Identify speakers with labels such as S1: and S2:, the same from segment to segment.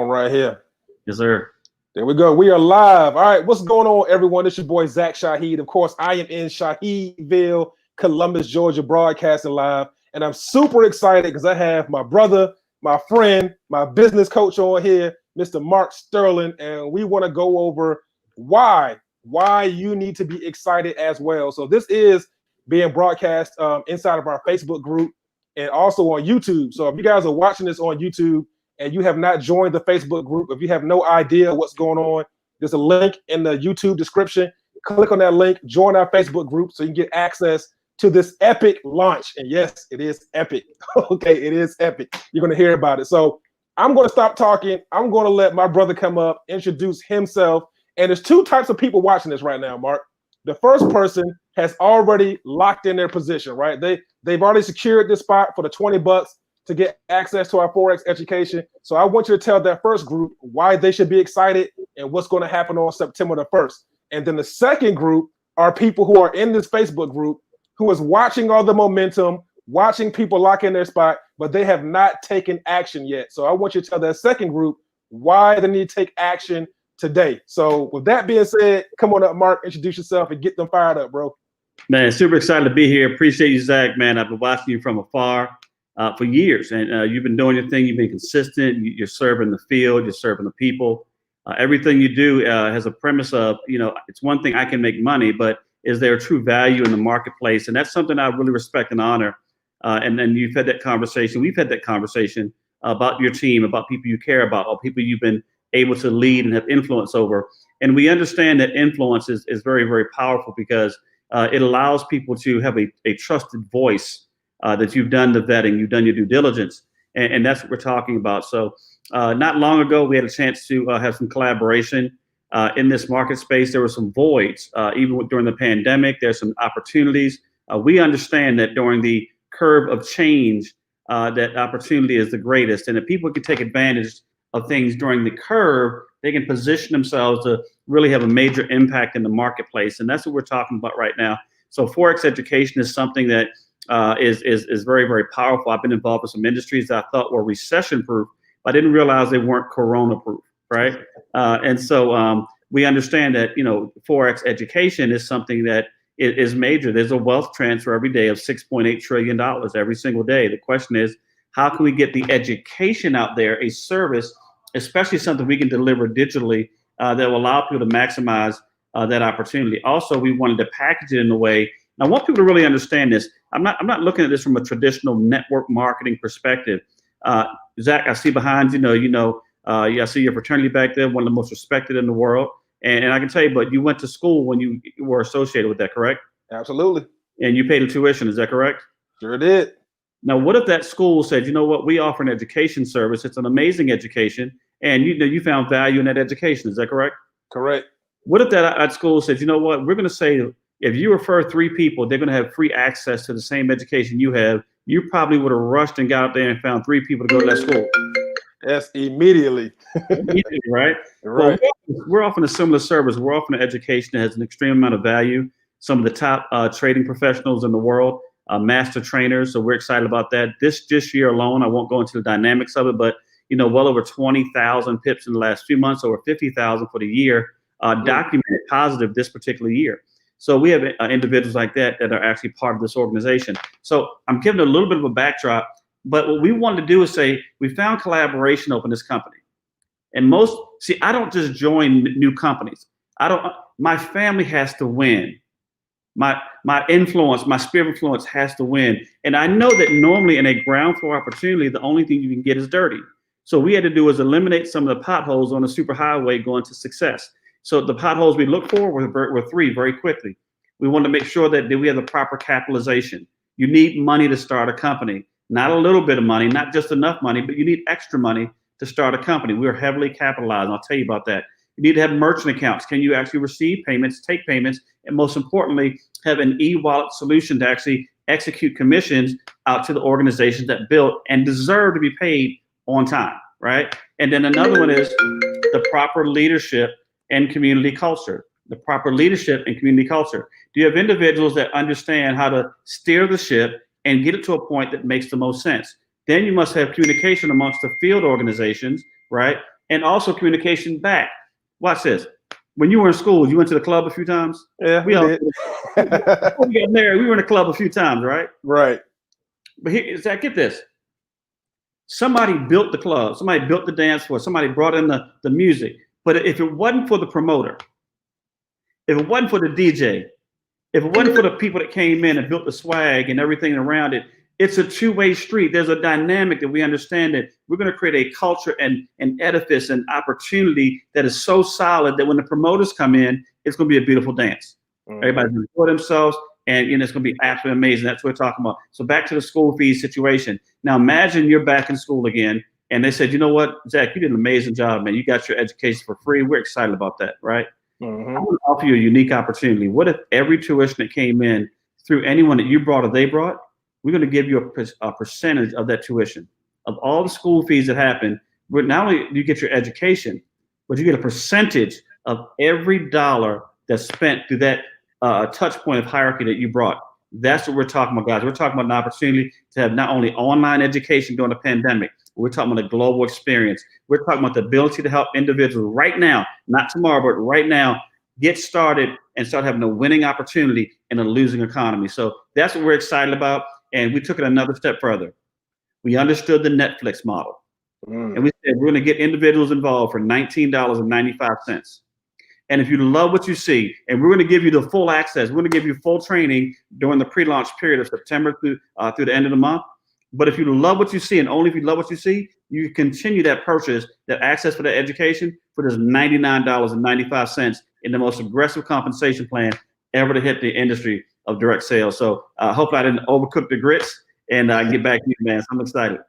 S1: Right here.
S2: Yes, sir.
S1: There we go. We are live. All right, what's going on, everyone? It's your boy Zach Shaheed. Of course, I am in Shaheedville, Columbus, Georgia, broadcasting live, and I'm super excited because I have my brother, my friend, my business coach on here, Mr. Mark Sterling, and we want to go over why you need to be excited as well. So this is being broadcast inside of our Facebook group and also on YouTube. So if you guys are watching this on YouTube and you have not joined the Facebook group, if you have no idea what's going on, there's a link in the YouTube description. Click on that link, join our Facebook group so you can get access to this epic launch. And yes, it is epic. Okay, it is epic. You're going to hear about it. So I'm going to stop talking. I'm going to let my brother come up, introduce himself. And there's two types of people watching this right now, Mark. The first person has already locked in their position, right? They've already secured this spot for the $20 to get access to our Forex education. So I want you to tell that first group why they should be excited and what's going to happen on September the 1st. And then the second group are people who are in this Facebook group who is watching all the momentum, watching people lock in their spot, but they have not taken action yet. So I want you to tell that second group why they need to take action today. So with that being said, come on up, Mark, introduce yourself and get them fired up, bro.
S2: Man, super excited to be here. Appreciate you, Zach, man. I've been watching you from afar for years, and you've been doing your thing. You've been consistent. You're serving the field. You're serving the people. Everything you do has a premise of, it's one thing I can make money, but is there true value in the marketplace? And that's something I really respect and honor. And then you've had that conversation. We've had that conversation about your team, about people you care about, or people you've been able to lead and have influence over. And we understand that influence is very, very powerful because it allows people to have a trusted voice, that you've done the vetting, you've done your due diligence, and that's what we're talking about. So not long ago, we had a chance to have some collaboration in this market space. There were some voids, even during the pandemic. There's some opportunities. We understand that during the curve of change, that opportunity is the greatest, and if people can take advantage of things during the curve, they can position themselves to really have a major impact in the marketplace. And that's what we're talking about right now. So Forex education is something that is very, very powerful. I've been involved in some industries that I thought were recession proof, but I didn't realize they weren't Corona proof, right? And so we understand that, Forex education is something that is major. There's a wealth transfer every day of $6.8 trillion every single day. The question is, how can we get the education out there, a service, especially something we can deliver digitally that will allow people to maximize that opportunity. Also, we wanted to package it in a way. And I want people to really understand this. I'm not looking at this from a traditional network marketing perspective. Zach, I see behind I see your fraternity back there, one of the most respected in the world. And I can tell you, but you went to school when you were associated with that, correct?
S1: Absolutely.
S2: And you paid the tuition, is that correct?
S1: Sure did.
S2: Now, what if that school said, you know what, we offer an education service. It's an amazing education. And you found value in that education. Is that correct?
S1: Correct.
S2: What if that school said, you know what, we're going to say, if you refer 3 people, they're going to have free access to the same education you have. You probably would have rushed and got out there and found 3 people to go to that school.
S1: Yes, immediately.
S2: Immediately, right?
S1: Right.
S2: Well, we're offering a similar service. We're offering an education that has an extreme amount of value. Some of the top trading professionals in the world, master trainers. So we're excited about that. This year alone, I won't go into the dynamics of it, but well over 20,000 pips in the last few months, over 50,000 for the year, documented positive this particular year. So we have individuals like that are actually part of this organization. So I'm giving a little bit of a backdrop, but what we wanted to do is say, we found collaboration open this company. And I don't just join new companies. My family has to win. My influence, my sphere of influence has to win. And I know that normally in a ground floor opportunity, the only thing you can get is dirty. So what we had to do is eliminate some of the potholes on the superhighway going to success. So the potholes we look for were 3 very quickly. We wanted to make sure that we have the proper capitalization. You need money to start a company, not a little bit of money, not just enough money, but you need extra money to start a company. We are heavily capitalized, and I'll tell you about that. You need to have merchant accounts. Can you actually receive payments, take payments, and most importantly, have an e-wallet solution to actually execute commissions out to the organizations that built and deserve to be paid on time, right? And then another one is the proper leadership and community culture. The proper leadership and community culture. Do you have individuals that understand how to steer the ship and get it to a point that makes the most sense? Then you must have communication amongst the field organizations, right? And also communication back. Watch this. When you were in school, you went to the club a few times.
S1: Yeah, we did.
S2: Before we got married, we were in the club a few times, right?
S1: Right.
S2: But here, Zach, get this. Somebody built the club. Somebody built the dance floor. Somebody brought in the music. But if it wasn't for the promoter, if it wasn't for the DJ, if it wasn't for the people that came in and built the swag and everything around it, it's a two-way street. There's a dynamic that we understand that we're going to create a culture and an edifice and opportunity that is so solid that when the promoters come in, it's going to be a beautiful dance. Everybody's going to enjoy themselves, and it's going to be absolutely amazing. That's what we're talking about. So back to the school fees situation. Now imagine you're back in school again, and they said, you know what, Zach, you did an amazing job, man. You got your education for free. We're excited about that, right? I'm going to offer you a unique opportunity. What if every tuition that came in through anyone that you brought or they brought, we're going to give you a percentage of that tuition. Of all the school fees that happen, not only do you get your education, but you get a percentage of every dollar that's spent through that touch point of hierarchy that you brought. That's what we're talking about, guys. We're talking about an opportunity to have not only online education during the pandemic, we're talking about a global experience. We're talking about the ability to help individuals right now, not tomorrow, but right now, get started and start having a winning opportunity in a losing economy. So that's what we're excited about. And we took it another step further. We understood the Netflix model. And we said, we're going to get individuals involved for $19.95. And if you love what you see, and we're going to give you the full access, we're going to give you full training during the pre-launch period of September through the end of the month. But if you love what you see, and only if you love what you see, you continue that purchase, that access for that education for just $99.95 in the most aggressive compensation plan ever to hit the industry of direct sales. So hopefully I didn't overcook the grits, and get back to you, man. So I'm excited.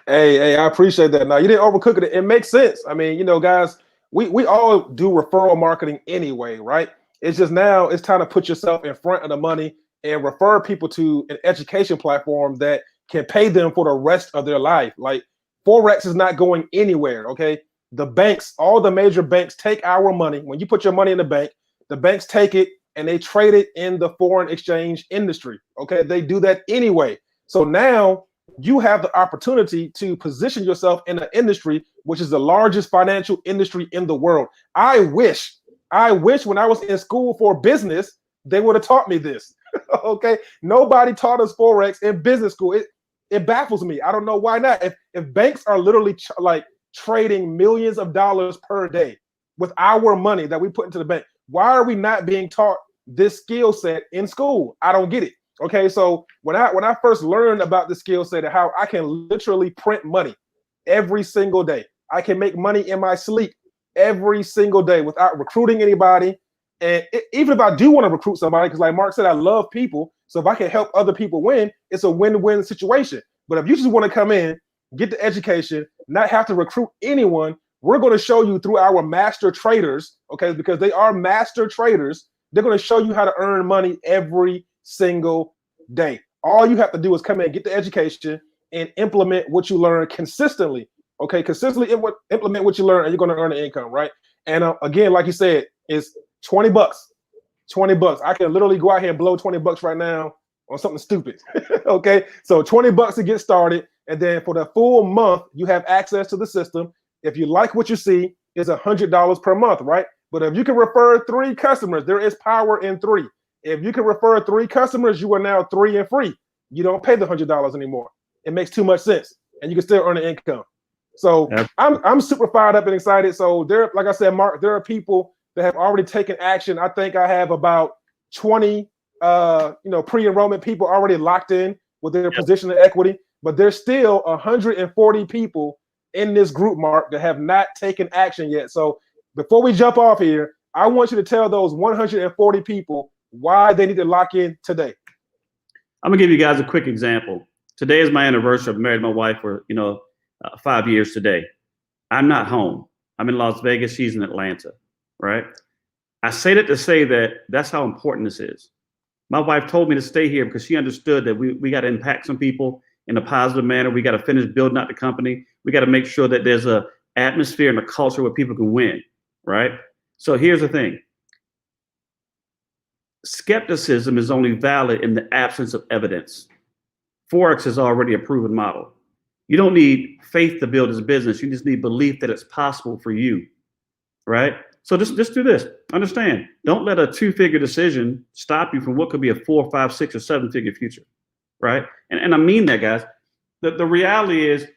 S1: Hey, I appreciate that. Now, you didn't overcook it. It makes sense. I mean, guys, we all do referral marketing anyway, right? It's just now it's time to put yourself in front of the money and refer people to an education platform that can pay them for the rest of their life. Like Forex is not going anywhere, okay? The banks, all the major banks take our money. When you put your money in the banks take it and they trade it in the foreign exchange industry, okay? They do that anyway. So now you have the opportunity to position yourself in an industry which is the largest financial industry in the world. I wish when I was in school for business, they would have taught me this. Okay, nobody taught us Forex in business school. It baffles me. I don't know why not. If banks are literally like trading millions of dollars per day with our money that we put into the bank, why are we not being taught this skill set in school? I don't get it. Okay, so when I first learned about the skill set and how I can literally print money every single day, I can make money in my sleep every single day without recruiting anybody. And even if I do want to recruit somebody, because like Mark said, I love people. So if I can help other people win, it's a win-win situation. But if you just want to come in, get the education, not have to recruit anyone, we're going to show you through our master traders, okay, because they are master traders. They're going to show you how to earn money every single day. All you have to do is come in, get the education, and implement what you learn consistently. Okay, consistently implement what you learn, and you're going to earn an income, right? And again, like you said, it's $20. $20. I can literally go out here and blow $20 right now on something stupid. Okay, so $20 to get started, and then for the full month, you have access to the system. If you like what you see, it's $100 per month, right? But if you can refer 3 customers, there is power in 3. If you can refer 3 customers, you are now 3 and free. You don't pay the $100 anymore. It makes too much sense, and you can still earn an income. So I'm super fired up and excited. So there, like I said, Mark, there are people that have already taken action. I think I have about 20 pre-enrollment people already locked in with their position of equity, but there's still 140 people in this group, Mark, that have not taken action yet. So before we jump off here, I want you to tell those 140 people why they need to lock in today.
S2: I'm gonna give you guys a quick example. Today is my anniversary. I've married my wife for 5 years today. I'm not home. I'm in Las Vegas. She's in Atlanta, right? I say that to say that that's how important this is. My wife told me to stay here because she understood that we got to impact some people in a positive manner. We got to finish building out the company. We got to make sure that there's a atmosphere and a culture where people can win, right? So here's the thing. Skepticism is only valid in the absence of evidence. Forex is already a proven model. You don't need faith to build this business. You just need belief that it's possible for you, right? So just do this. Understand, don't let a 2-figure decision stop you from what could be a 4, 5, 6, or 7-figure future, right? And I mean that, guys. The reality is,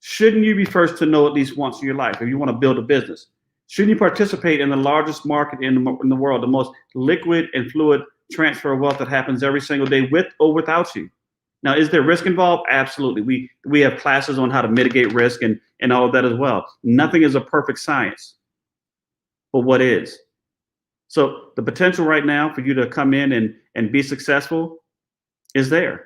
S2: shouldn't you be first to know at least once in your life if you want to build a business? Shouldn't you participate in the largest market in the world, the most liquid and fluid transfer of wealth that happens every single day with or without you? Now, is there risk involved? Absolutely. We have classes on how to mitigate risk and all of that as well. Nothing is a perfect science, but what is? So the potential right now for you to come in and be successful is there.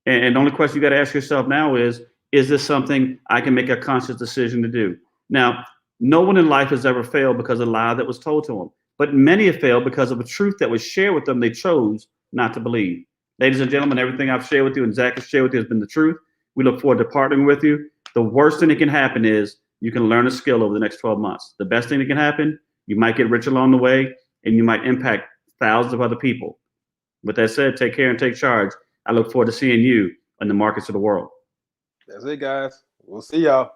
S2: And the only question you got to ask yourself now is this something I can make a conscious decision to do? Now, no one in life has ever failed because of a lie that was told to them, but many have failed because of a truth that was shared with them they chose not to believe. Ladies and gentlemen, everything I've shared with you and Zach has shared with you has been the truth. We look forward to partnering with you. The worst thing that can happen is you can learn a skill over the next 12 months. The best thing that can happen, you might get rich along the way and you might impact thousands of other people. With that said, take care and take charge. I look forward to seeing you in the markets of the world.
S1: That's it, guys. We'll see y'all.